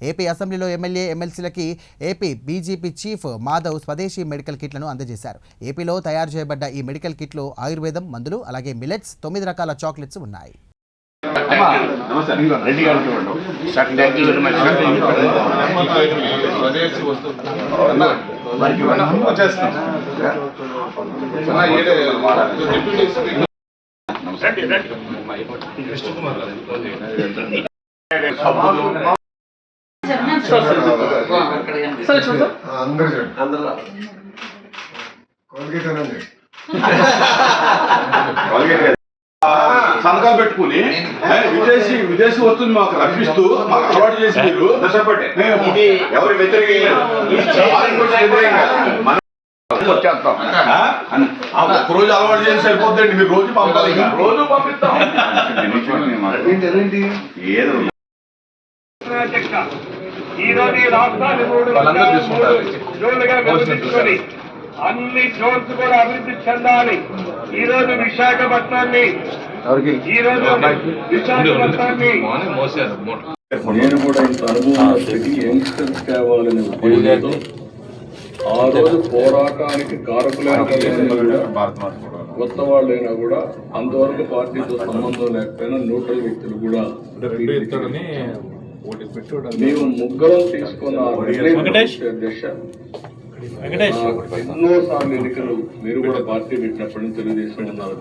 AP అసెంబ్లీలో MLA ఎమ్మెల్సీలకి AP BJP chief Madhav స్వదేశీ మెడికల్ కిట్లను అందజేశారు. ఏపీలో తయారు చేయబడ్డ ఈ మెడికల్ కిట్లు ఆయుర్వేదం మందులు అలాగే మిల్లెట్స్ 9 రకాల చాక్లెట్స్ ఉన్నాయి. సంతకాలు పెట్టుకుని విదేశీ వస్తువులు మాకు రక్షిస్తూ మాకు అలవాటు చేసి మీరు ఎవరు రోజు అలవాటు చేసి సరిపోద్దండి. మీరు రోజు పంపాలి, రోజు పంపిస్తాం. అన్ని జోన్స్ కూడా అభివృద్ధి చెందాలి. ఈ రోజు విశాఖపట్నాన్ని నేను కూడా ఇంత అనుభవం యంగ్స్టర్స్ కావాలని ఉద్దేశంతో ఆ రోజు పోరాటానికి కారకులైన కొత్త వాళ్ళైనా కూడా అంతవరకు పార్టీతో సంబంధం లేకపోయినా న్యూట్రల్ వ్యక్తులు కూడా మేము ముగ్గురం తీసుకున్న అధ్యక్ష ఎన్నోసార్లు ఎన్నికలు మీరు కూడా పార్టీ పెట్టినప్పటి నుంచి తెలుగుదేశం ఉన్నారు.